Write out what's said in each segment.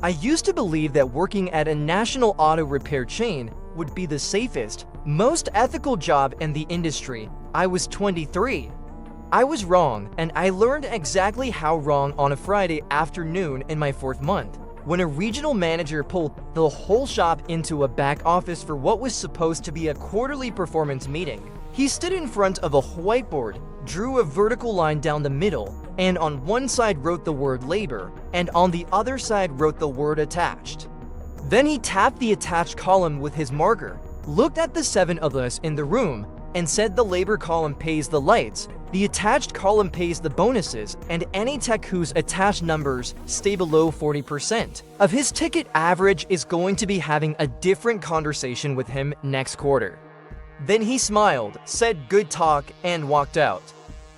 I used to believe that working at a national auto repair chain would be the safest, most ethical job in the industry. I was 23. I was wrong, and I learned exactly how wrong on a Friday afternoon in my 4th month, when a regional manager pulled the whole shop into a back office for what was supposed to be a quarterly performance meeting. He stood in front of a whiteboard, drew a vertical line down the middle, and on one side wrote the word labor, and on the other side wrote the word attached. Then he tapped the attached column with his marker, looked at the 7 of us in the room, and said the labor column pays the lights, the attached column pays the bonuses, and any tech whose attached numbers stay below 40% of his ticket average is going to be having a different conversation with him next quarter. Then he smiled, said good talk, and walked out.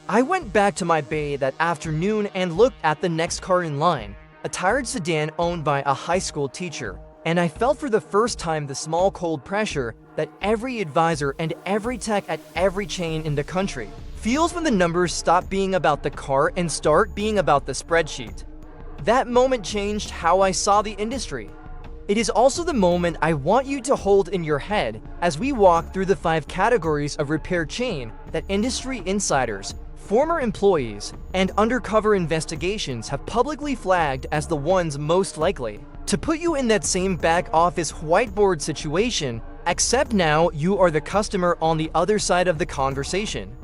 I went back to my bay that afternoon and looked at the next car in line, a tired sedan owned by a high school teacher, and I felt for the first time the small cold pressure that every advisor and every tech at every chain in the country feels when the numbers stop being about the car and start being about the spreadsheet. That moment changed how I saw the industry. It is also the moment I want you to hold in your head as we walk through the 5 categories of repair chain that industry insiders, former employees, and undercover investigations have publicly flagged as the ones most likely to put you in that same back office whiteboard situation, except now you are the customer on the other side of the conversation.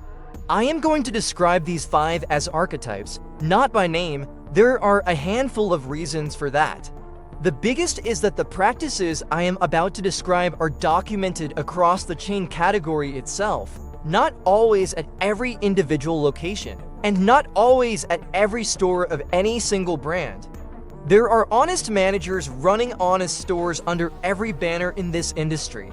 I am going to describe these 5 as archetypes, not by name. There are a handful of reasons for that. The biggest is that the practices I am about to describe are documented across the chain category itself, not always at every individual location, and not always at every store of any single brand. There are honest managers running honest stores under every banner in this industry.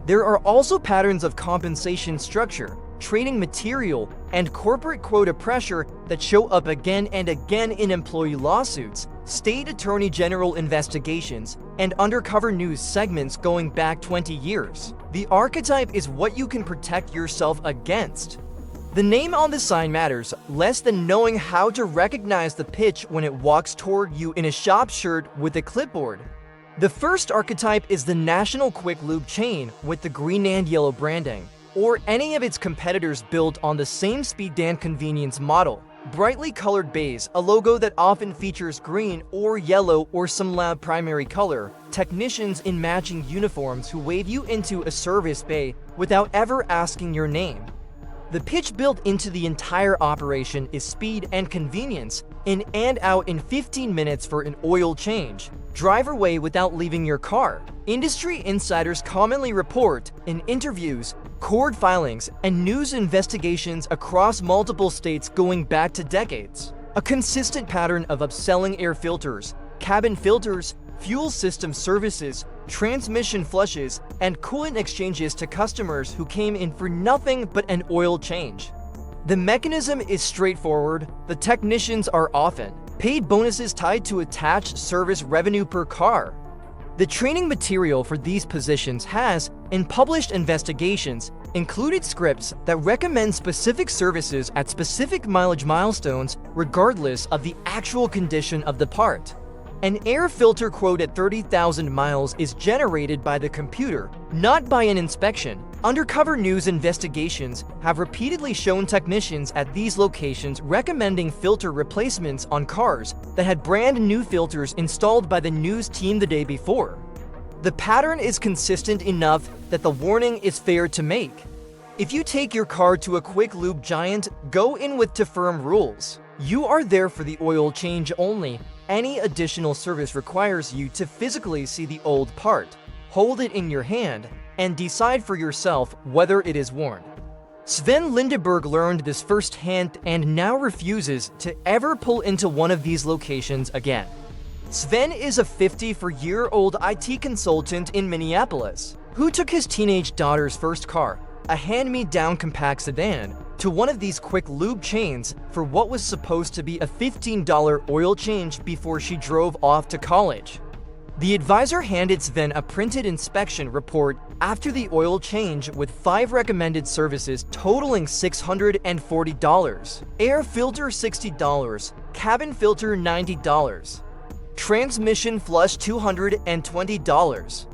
There are also patterns of compensation structure, training material, and corporate quota pressure that show up again and again in employee lawsuits, state attorney general investigations, and undercover news segments going back 20 years. The archetype is what you can protect yourself against. The name on the sign matters less than knowing how to recognize the pitch when it walks toward you in a shop shirt with a clipboard. The first archetype is the national quick lube chain with the green and yellow branding, or any of its competitors built on the same speed and convenience model. Brightly colored bays, a logo that often features green or yellow or some loud primary color, technicians in matching uniforms who wave you into a service bay without ever asking your name. The pitch built into the entire operation is speed and convenience, in and out in 15 minutes for an oil change. Drive away without leaving your car. Industry insiders commonly report in interviews, court filings, and news investigations across multiple states going back to decades. A consistent pattern of upselling air filters, cabin filters, fuel system services, transmission flushes, and coolant exchanges to customers who came in for nothing but an oil change. The mechanism is straightforward. The technicians are often paid bonuses tied to attached service revenue per car. The training material for these positions has, in published investigations, included scripts that recommend specific services at specific mileage milestones regardless of the actual condition of the part. An air filter quote at 30,000 miles is generated by the computer, not by an inspection. Undercover news investigations have repeatedly shown technicians at these locations recommending filter replacements on cars that had brand new filters installed by the news team the day before. The pattern is consistent enough that the warning is fair to make. If you take your car to a quick lube giant, go in with firm rules. You are there for the oil change only. Any additional service requires you to physically see the old part, hold it in your hand, and decide for yourself whether it is worn. Sven Lindeberg learned this firsthand and now refuses to ever pull into one of these locations again. Sven is a 54-year-old IT consultant in Minneapolis who took his teenage daughter's first car, a hand-me-down compact sedan, to one of these quick lube chains for what was supposed to be a $15 oil change before she drove off to college. The advisor handed Sven a printed inspection report after the oil change with 5 recommended services totaling $640. Air filter $60, cabin filter $90. Transmission flush $220.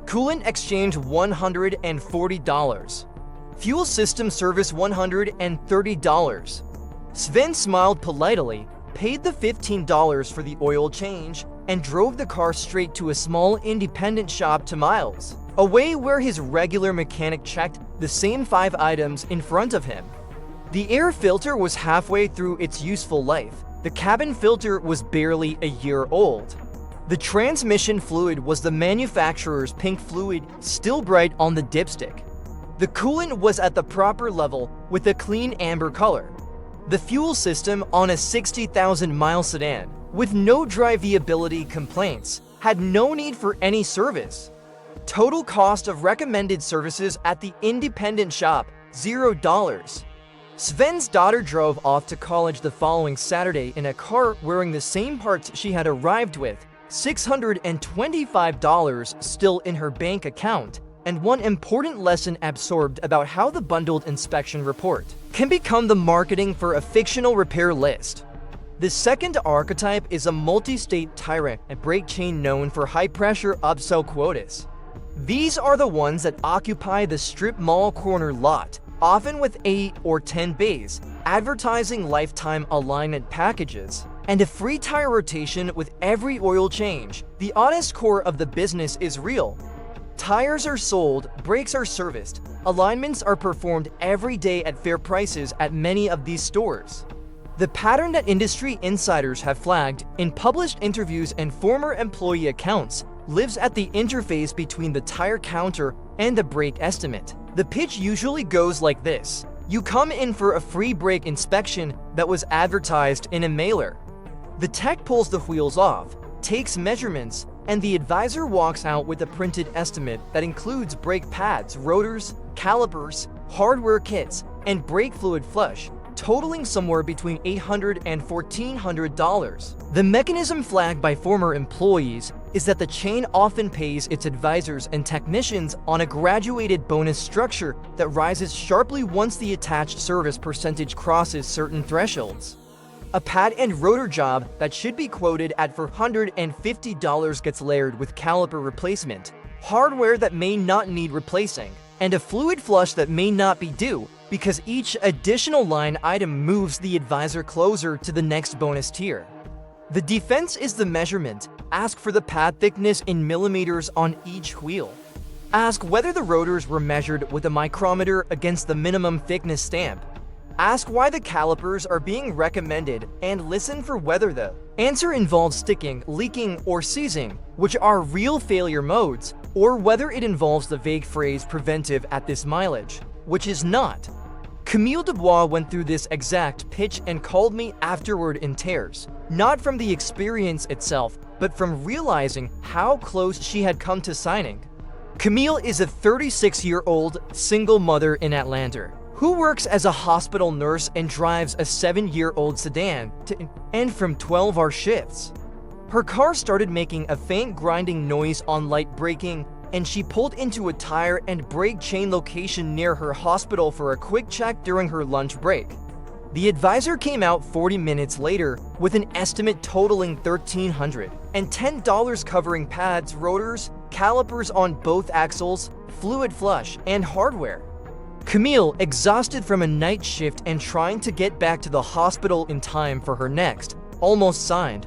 Coolant exchange $140. Fuel system service $130. Sven smiled politely, paid the $15 for the oil change, and drove the car straight to a small independent shop 2 miles away where his regular mechanic checked the same 5 items in front of him. The air filter was halfway through its useful life. The cabin filter was barely a year old. The transmission fluid was the manufacturer's pink fluid, still bright on the dipstick. The coolant was at the proper level with a clean amber color. The fuel system on a 60,000-mile sedan, with no drivability complaints, had no need for any service. Total cost of recommended services at the independent shop, $0. Sven's daughter drove off to college the following Saturday in a car wearing the same parts she had arrived with, $625 still in her bank account, and one important lesson absorbed about how the bundled inspection report can become the marketing for a fictional repair list. The second archetype is a multi-state tyrant and brake chain known for high-pressure upsell quotas. These are the ones that occupy the strip mall corner lot, often with 8 or 10 bays, advertising lifetime alignment packages, and a free tire rotation with every oil change. The honest core of the business is real. Tires are sold, brakes are serviced, alignments are performed every day at fair prices at many of these stores. The pattern that industry insiders have flagged in published interviews and former employee accounts lives at the interface between the tire counter and the brake estimate. The pitch usually goes like this: you come in for a free brake inspection that was advertised in a mailer. The tech pulls the wheels off, takes measurements, and the advisor walks out with a printed estimate that includes brake pads, rotors, calipers, hardware kits, and brake fluid flush, totaling somewhere between $800 and $1,400. The mechanism flagged by former employees is that the chain often pays its advisors and technicians on a graduated bonus structure that rises sharply once the attached service percentage crosses certain thresholds. A pad and rotor job that should be quoted at $450 gets layered with caliper replacement, hardware that may not need replacing, and a fluid flush that may not be due because each additional line item moves the advisor closer to the next bonus tier. The defense is the measurement. Ask for the pad thickness in millimeters on each wheel. Ask whether the rotors were measured with a micrometer against the minimum thickness stamp. Ask why the calipers are being recommended and listen for whether the answer involves sticking, leaking, or seizing, which are real failure modes, or whether it involves the vague phrase preventive at this mileage, which is not. Camille Dubois went through this exact pitch and called me afterward in tears, not from the experience itself, but from realizing how close she had come to signing. Camille is a 36-year-old single mother in Atlanta who works as a hospital nurse and drives a 7-year-old sedan to and from 12-hour shifts. Her car started making a faint grinding noise on light braking, and she pulled into a tire and brake chain location near her hospital for a quick check during her lunch break. The advisor came out 40 minutes later with an estimate totaling $1,310 covering pads, rotors, calipers on both axles, fluid flush, and hardware. Camille, exhausted from a night shift and trying to get back to the hospital in time for her next, almost signed.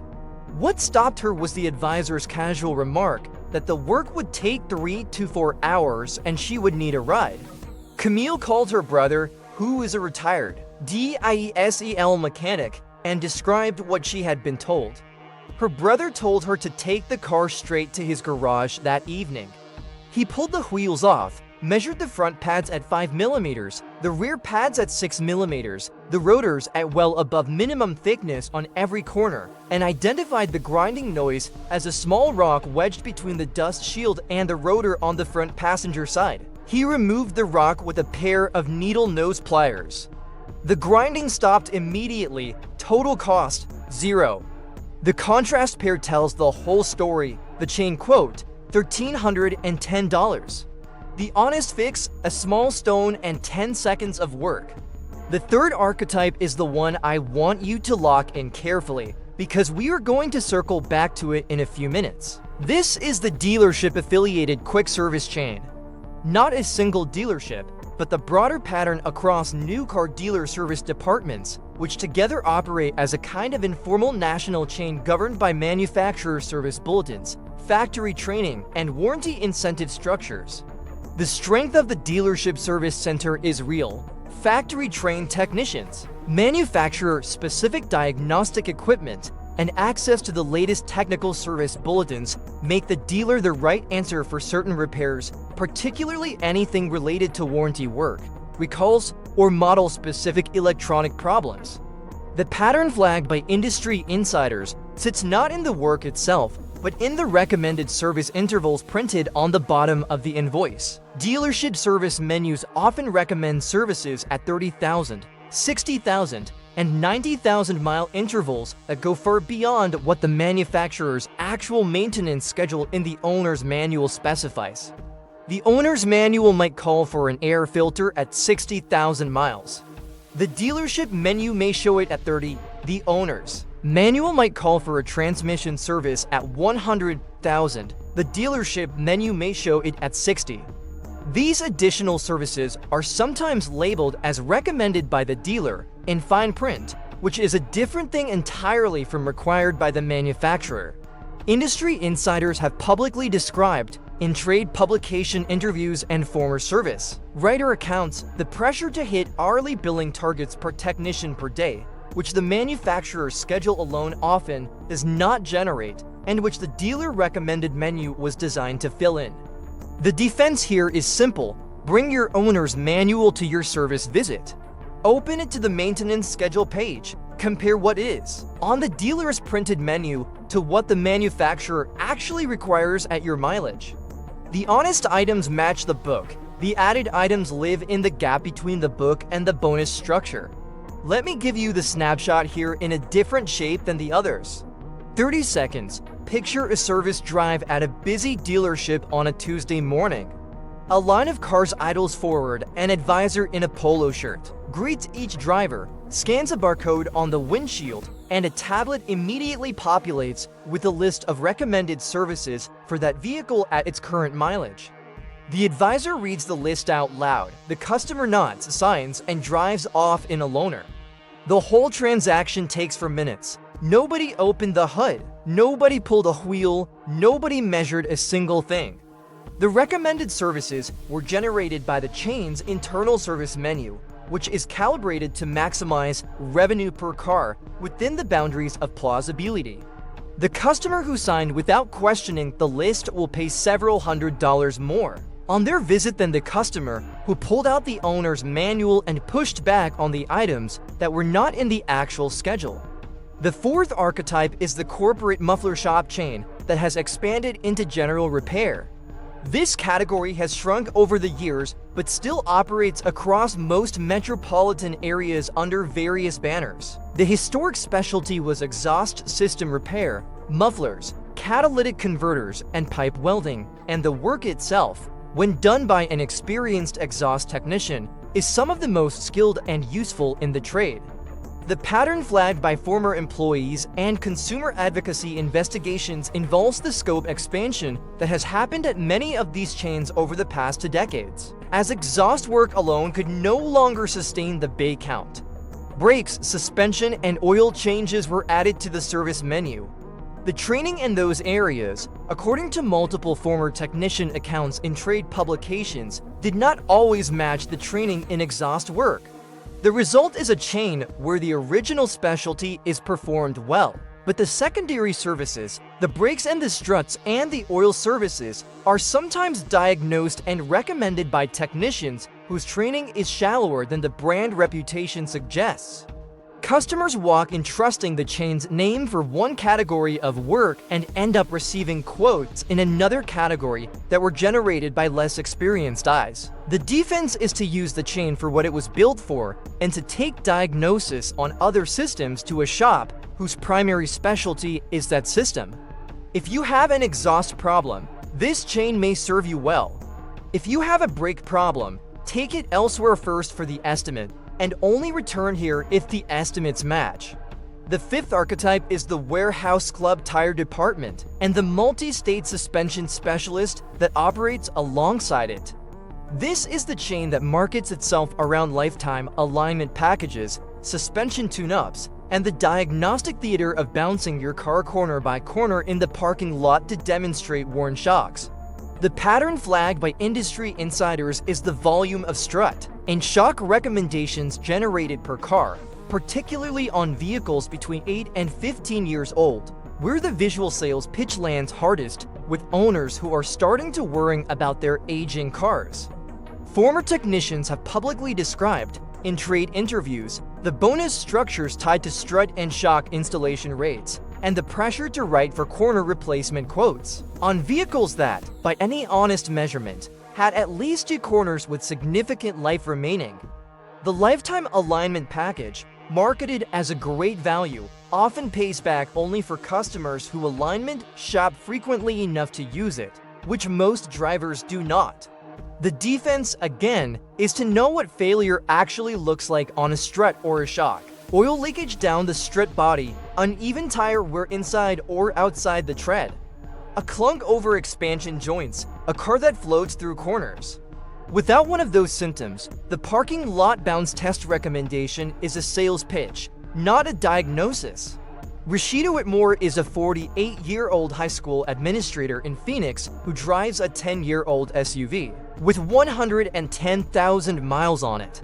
What stopped her was the advisor's casual remark that the work would take 3 to 4 hours and she would need a ride. Camille called her brother, who is a retired DIESEL mechanic, and described what she had been told. Her brother told her to take the car straight to his garage that evening. He pulled the wheels off, measured the front pads at 5 millimeters, the rear pads at 6 millimeters, the rotors at well above minimum thickness on every corner, and identified the grinding noise as a small rock wedged between the dust shield and the rotor on the front passenger side. He removed the rock with a pair of needle nose pliers. The grinding stopped immediately. Total cost, $0. The contrast pair tells the whole story. The chain quote, $1,310. The honest fix, a small stone and 10 seconds of work. The third archetype is the one I want you to lock in carefully. because we are going to circle back to it in a few minutes. This is the dealership-affiliated quick service chain. Not a single dealership, but the broader pattern across new car dealer service departments, which together operate as a kind of informal national chain governed by manufacturer service bulletins, factory training, and warranty incentive structures. The strength of the dealership service center is real. Factory-trained technicians, manufacturer-specific diagnostic equipment, and access to the latest technical service bulletins make the dealer the right answer for certain repairs, particularly anything related to warranty work, recalls, or model-specific electronic problems. The pattern flagged by industry insiders sits not in the work itself, but in the recommended service intervals printed on the bottom of the invoice. Dealership service menus often recommend services at 30,000, 60,000, and 90,000 mile intervals that go far beyond what the manufacturer's actual maintenance schedule in the owner's manual specifies. The owner's manual might call for an air filter at 60,000 miles. The dealership menu may show it at 30. The owner's manual might call for a transmission service at 100,000. The dealership menu may show it at 60. These additional services are sometimes labeled as recommended by the dealer in fine print, which is a different thing entirely from required by the manufacturer. Industry insiders have publicly described, in trade publication interviews and former service writer accounts, the pressure to hit hourly billing targets per technician per day, which the manufacturer's schedule alone often does not generate, and which the dealer recommended menu was designed to fill in. The defense here is simple. Bring your owner's manual to your service visit. Open it to the maintenance schedule page. Compare what is on the dealer's printed menu to what the manufacturer actually requires at your mileage. The honest items match the book. The added items live in the gap between the book and the bonus structure. Let me give you the snapshot here in a different shape than the others. 30 seconds. Picture a service drive at a busy dealership on a Tuesday morning. A line of cars idles forward, an advisor in a polo shirt greets each driver, scans a barcode on the windshield, and a tablet immediately populates with a list of recommended services for that vehicle at its current mileage. The advisor reads the list out loud, the customer nods, signs, and drives off in a loaner. The whole transaction takes 4 minutes. Nobody opened the hood, nobody pulled a wheel, nobody measured a single thing. The recommended services were generated by the chain's internal service menu, which is calibrated to maximize revenue per car within the boundaries of plausibility. The customer who signed without questioning the list will pay several $100s more on their visit than the customer who pulled out the owner's manual and pushed back on the items that were not in the actual schedule. The fourth archetype is the corporate muffler shop chain that has expanded into general repair. This category has shrunk over the years, but still operates across most metropolitan areas under various banners. The historic specialty was exhaust system repair, mufflers, catalytic converters, and pipe welding, and the work itself, when done by an experienced exhaust technician, is some of the most skilled and useful in the trade. The pattern flagged by former employees and consumer advocacy investigations involves the scope expansion that has happened at many of these chains over the past 2 decades, as exhaust work alone could no longer sustain the bay count. Brakes, suspension, and oil changes were added to the service menu. The training in those areas, according to multiple former technician accounts in trade publications, did not always match the training in exhaust work. The result is a chain where the original specialty is performed well, but the secondary services, the brakes and the struts and the oil services, are sometimes diagnosed and recommended by technicians whose training is shallower than the brand reputation suggests. Customers walk in trusting the chain's name for one category of work and end up receiving quotes in another category that were generated by less experienced eyes. The defense is to use the chain for what it was built for and to take diagnosis on other systems to a shop whose primary specialty is that system. If you have an exhaust problem, this chain may serve you well. If you have a brake problem, take it elsewhere first for the estimate, and only return here if the estimates match. The fifth archetype is the warehouse club tire department and the multi-state suspension specialist that operates alongside it. This is the chain that markets itself around lifetime alignment packages, suspension tune-ups, and the diagnostic theater of bouncing your car corner by corner in the parking lot to demonstrate worn shocks. The pattern flagged by industry insiders is the volume of strut and shock recommendations generated per car, particularly on vehicles between 8 and 15 years old, where the visual sales pitch lands hardest with owners who are starting to worry about their aging cars. Former technicians have publicly described, in trade interviews, the bonus structures tied to strut and shock installation rates, and the pressure to write for corner replacement quotes on vehicles that, by any honest measurement, had at least 2 corners with significant life remaining. The lifetime alignment package, marketed as a great value, often pays back only for customers who alignment shop frequently enough to use it, which most drivers do not. The defense, again, is to know what failure actually looks like on a strut or a shock. Oil leakage down the strut body, uneven tire wear inside or outside the tread, a clunk over expansion joints, a car that floats through corners. Without one of those symptoms, the parking lot bounce test recommendation is a sales pitch, not a diagnosis. Rashida Whitmore is a 48-year-old high school administrator in Phoenix who drives a 10-year-old SUV with 110,000 miles on it.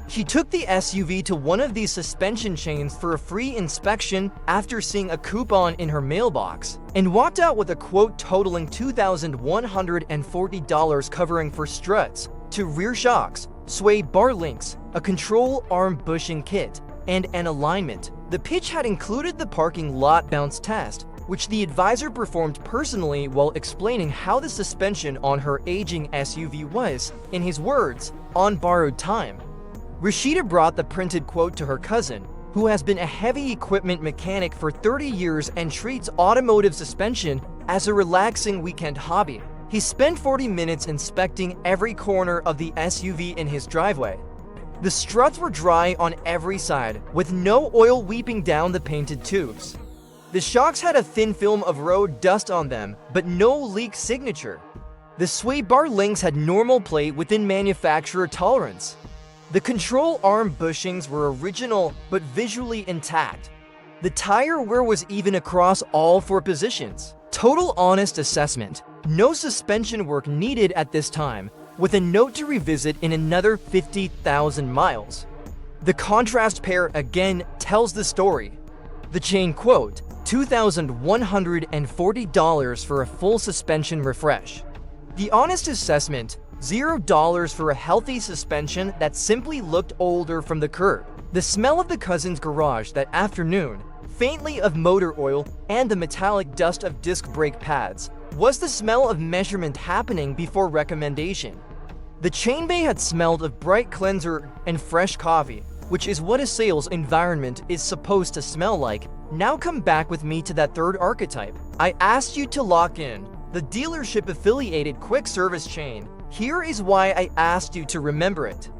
She took the SUV to one of these suspension chains for a free inspection after seeing a coupon in her mailbox and walked out with a quote totaling $2,140 covering for struts, 2 rear shocks, sway bar links, a control arm bushing kit, and an alignment. The pitch had included the parking lot bounce test, which the advisor performed personally while explaining how the suspension on her aging SUV was, in his words, on borrowed time. Rashida brought the printed quote to her cousin, who has been a heavy equipment mechanic for 30 years and treats automotive suspension as a relaxing weekend hobby. He spent 40 minutes inspecting every corner of the SUV in his driveway. The struts were dry on every side, with no oil weeping down the painted tubes. The shocks had a thin film of road dust on them, but no leak signature. The sway bar links had normal play within manufacturer tolerance. The control arm bushings were original but visually intact. The tire wear was even across all 4 positions. Total honest assessment. No suspension work needed at this time, with a note to revisit in another 50,000 miles. The contrast pair again tells the story. The chain quote, $2,140 for a full suspension refresh. The honest assessment, $0 for a healthy suspension that simply looked older from the curb. The smell of the cousin's garage that afternoon, faintly of motor oil and the metallic dust of disc brake pads, was the smell of measurement happening before recommendation. The chain bay had smelled of bright cleanser and fresh coffee, which is what a sales environment is supposed to smell like. Now come back with me to that third archetype. I asked you to lock in the dealership-affiliated quick service chain. Here is why I asked you to remember it.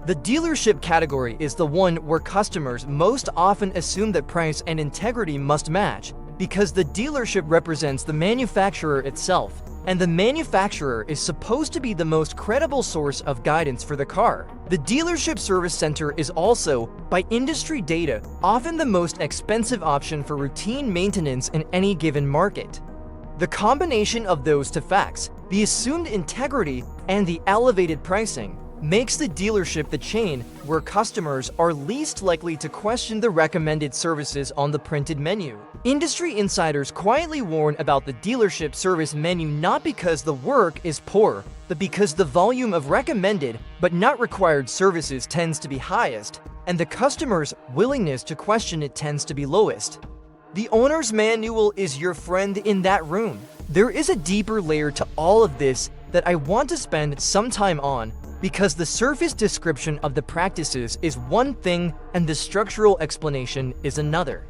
The dealership category is the one where customers most often assume that price and integrity must match, because the dealership represents the manufacturer itself, and the manufacturer is supposed to be the most credible source of guidance for the car. The dealership service center is also, by industry data, often the most expensive option for routine maintenance in any given market. The combination of those two facts, the assumed integrity and the elevated pricing, makes the dealership the chain where customers are least likely to question the recommended services on the printed menu. Industry insiders quietly warn about the dealership service menu not because the work is poor, but because the volume of recommended but not required services tends to be highest, and the customer's willingness to question it tends to be lowest. The owner's manual is your friend in that room. There is a deeper layer to all of this that I want to spend some time on, because the surface description of the practices is one thing and the structural explanation is another.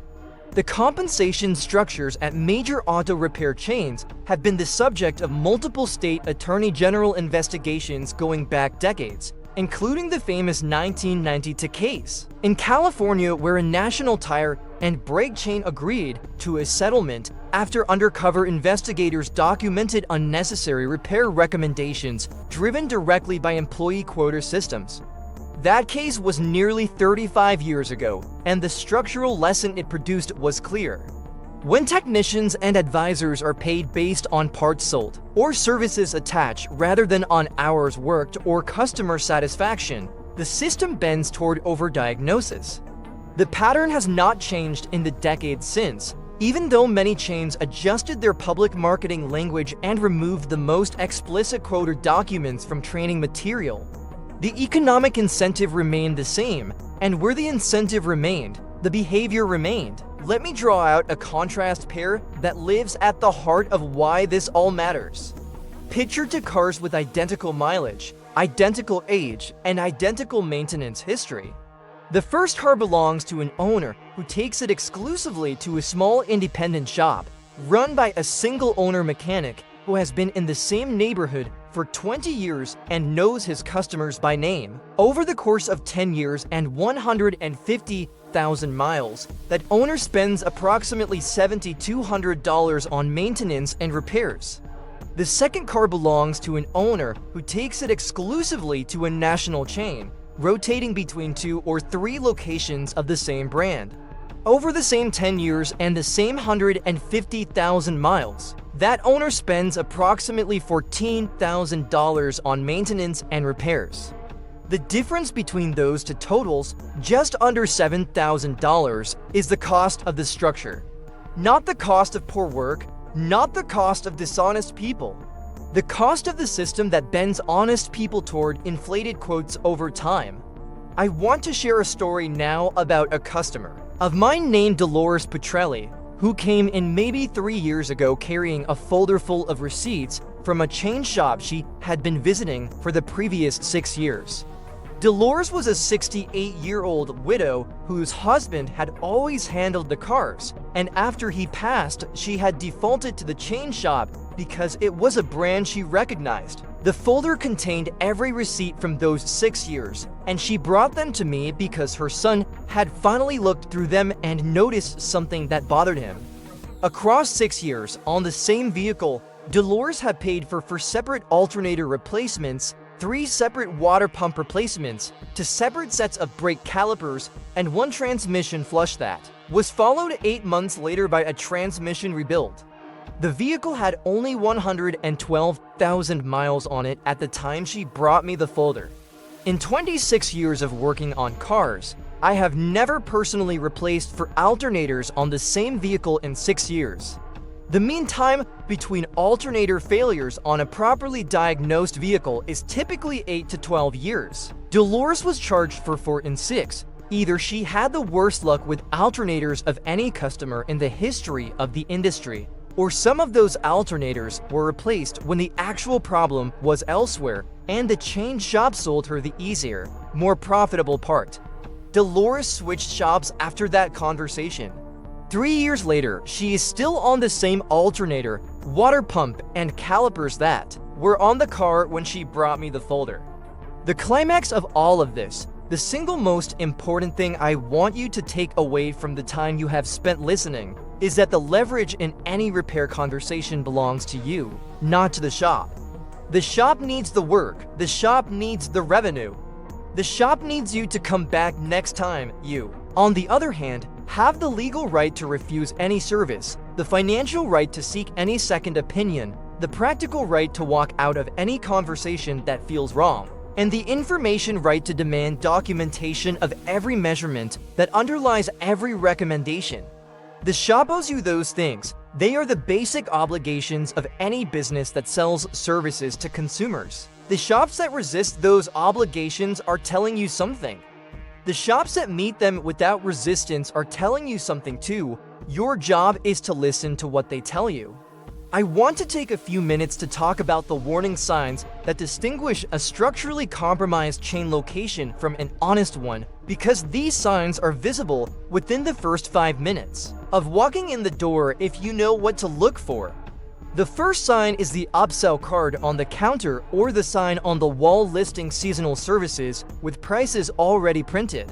The compensation structures at major auto repair chains have been the subject of multiple state attorney general investigations going back decades, including the famous 1992 case in California, where a national tire and brake chain agreed to a settlement after undercover investigators documented unnecessary repair recommendations driven directly by employee quota systems. That case was nearly 35 years ago, and the structural lesson it produced was clear. When technicians and advisors are paid based on parts sold or services attached rather than on hours worked or customer satisfaction, the system bends toward overdiagnosis. The pattern has not changed in the decades since, even though many chains adjusted their public marketing language and removed the most explicit quota documents from training material. The economic incentive remained the same, and where the incentive remained, the behavior remained. Let me draw out a contrast pair that lives at the heart of why this all matters. Picture two cars with identical mileage, identical age, and identical maintenance history. The first car belongs to an owner who takes it exclusively to a small independent shop, run by a single-owner mechanic who has been in the same neighborhood for 20 years and knows his customers by name. Over the course of 10 years and 150,000 miles, that owner spends approximately $7,200 on maintenance and repairs. The second car belongs to an owner who takes it exclusively to a national chain, rotating between 2 or 3 locations of the same brand. Over the same 10 years and the same 150,000 miles, that owner spends approximately $14,000 on maintenance and repairs. The difference between those two totals, just under $7,000, is the cost of the structure. Not the cost of poor work, not the cost of dishonest people. The cost of the system that bends honest people toward inflated quotes over time. I want to share a story now about a customer of mine named Dolores Petrelli, who came in maybe 3 years ago carrying a folder full of receipts from a chain shop she had been visiting for the previous 6 years. Dolores was a 68-year-old widow whose husband had always handled the cars, and after he passed, she had defaulted to the chain shop because it was a brand she recognized. The folder contained every receipt from those 6 years, and she brought them to me because her son had finally looked through them and noticed something that bothered him. Across 6 years, on the same vehicle, Dolores had paid for 4 separate alternator replacements, 3 separate water pump replacements, 2 separate sets of brake calipers, and 1 transmission flush that was followed 8 months later by a transmission rebuild. The vehicle had only 112,000 miles on it at the time she brought me the folder. In 26 years of working on cars, I have never personally replaced 4 alternators on the same vehicle in 6 years. The mean time between alternator failures on a properly diagnosed vehicle is typically 8 to 12 years. Dolores was charged for 4 and 6. Either she had the worst luck with alternators of any customer in the history of the industry, or some of those alternators were replaced when the actual problem was elsewhere and the chain shop sold her the easier, more profitable part. Dolores switched shops after that conversation. 3 years later, she is still on the same alternator, water pump, and calipers that were on the car when she brought me the folder. The climax of all of this, the single most important thing I want you to take away from the time you have spent listening, is that the leverage in any repair conversation belongs to you, not to the shop. The shop needs the work. The shop needs the revenue. The shop needs you to come back next time. You, on the other hand, have the legal right to refuse any service, the financial right to seek any second opinion, the practical right to walk out of any conversation that feels wrong, and the information right to demand documentation of every measurement that underlies every recommendation. The shop owes you those things. They are the basic obligations of any business that sells services to consumers. The shops that resist those obligations are telling you something. The shops that meet them without resistance are telling you something too. Your job is to listen to what they tell you. I want to take a few minutes to talk about the warning signs that distinguish a structurally compromised chain location from an honest one, because these signs are visible within the first 5 minutes of walking in the door if you know what to look for. The first sign is the upsell card on the counter or the sign on the wall listing seasonal services with prices already printed.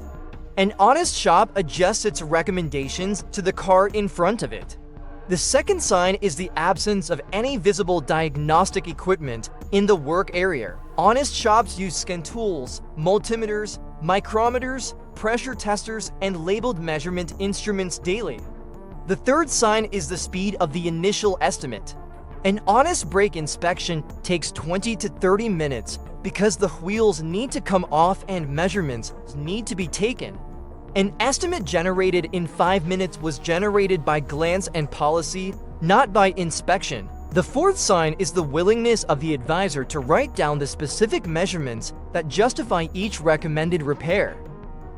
An honest shop adjusts its recommendations to the car in front of it. The second sign is the absence of any visible diagnostic equipment in the work area. Honest shops use scan tools, multimeters, micrometers, pressure testers, and labeled measurement instruments daily. The third sign is the speed of the initial estimate. An honest brake inspection takes 20 to 30 minutes because the wheels need to come off and measurements need to be taken. An estimate generated in 5 minutes was generated by glance and policy, not by inspection. The fourth sign is the willingness of the advisor to write down the specific measurements that justify each recommended repair.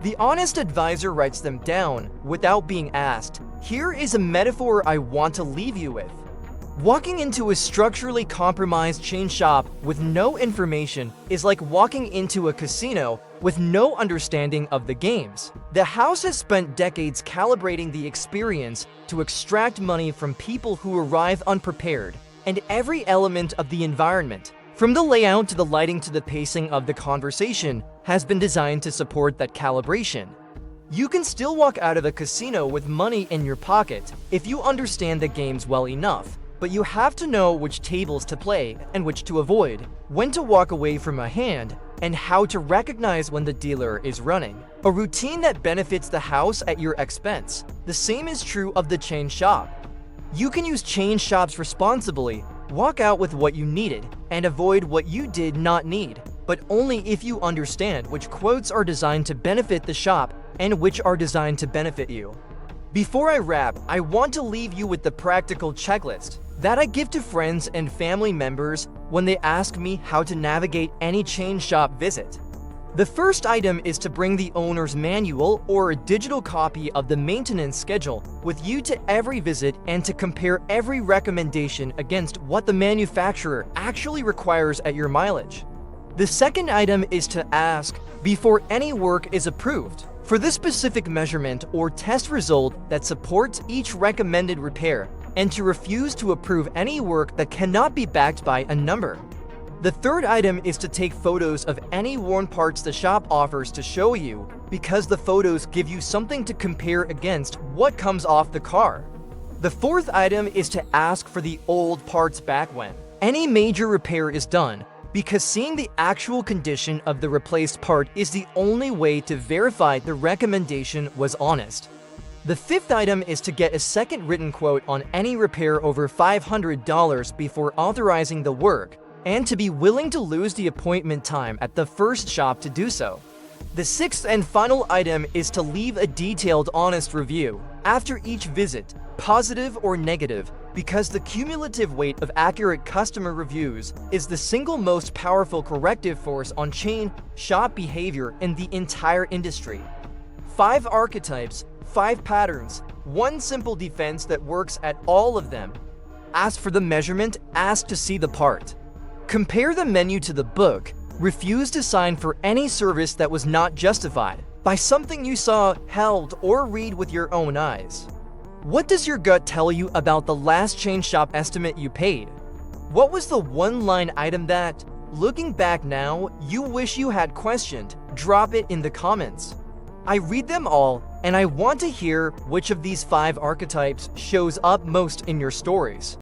The honest advisor writes them down without being asked. Here is a metaphor I want to leave you with. Walking into a structurally compromised chain shop with no information is like walking into a casino with no understanding of the games. The house has spent decades calibrating the experience to extract money from people who arrive unprepared, and every element of the environment, from the layout to the lighting to the pacing of the conversation, has been designed to support that calibration. You can still walk out of a casino with money in your pocket if you understand the games well enough, but you have to know which tables to play and which to avoid, when to walk away from a hand, and how to recognize when the dealer is running. A routine that benefits the house at your expense. The same is true of the chain shop. You can use chain shops responsibly, walk out with what you needed, and avoid what you did not need, but only if you understand which quotes are designed to benefit the shop and which are designed to benefit you. Before I wrap, I want to leave you with the practical checklist that I give to friends and family members when they ask me how to navigate any chain shop visit. The first item is to bring the owner's manual or a digital copy of the maintenance schedule with you to every visit and to compare every recommendation against what the manufacturer actually requires at your mileage. The second item is to ask before any work is approved for the specific measurement or test result that supports each recommended repair, and to refuse to approve any work that cannot be backed by a number. The third item is to take photos of any worn parts the shop offers to show you, because the photos give you something to compare against what comes off the car. The fourth item is to ask for the old parts back when any major repair is done, because seeing the actual condition of the replaced part is the only way to verify the recommendation was honest. The fifth item is to get a second written quote on any repair over $500 before authorizing the work, and to be willing to lose the appointment time at the first shop to do so. The sixth and final item is to leave a detailed, honest review after each visit, positive or negative, because the cumulative weight of accurate customer reviews is the single most powerful corrective force on chain shop behavior in the entire industry. 5 archetypes, 5 patterns, 1 simple defense that works at all of them. Ask for the measurement, ask to see the part. Compare the menu to the book, refuse to sign for any service that was not justified by something you saw, held, or read with your own eyes. What does your gut tell you about the last chain shop estimate you paid? What was the one-line item that, looking back now, you wish you had questioned? Drop it in the comments. I read them all, and I want to hear which of these 5 archetypes shows up most in your stories.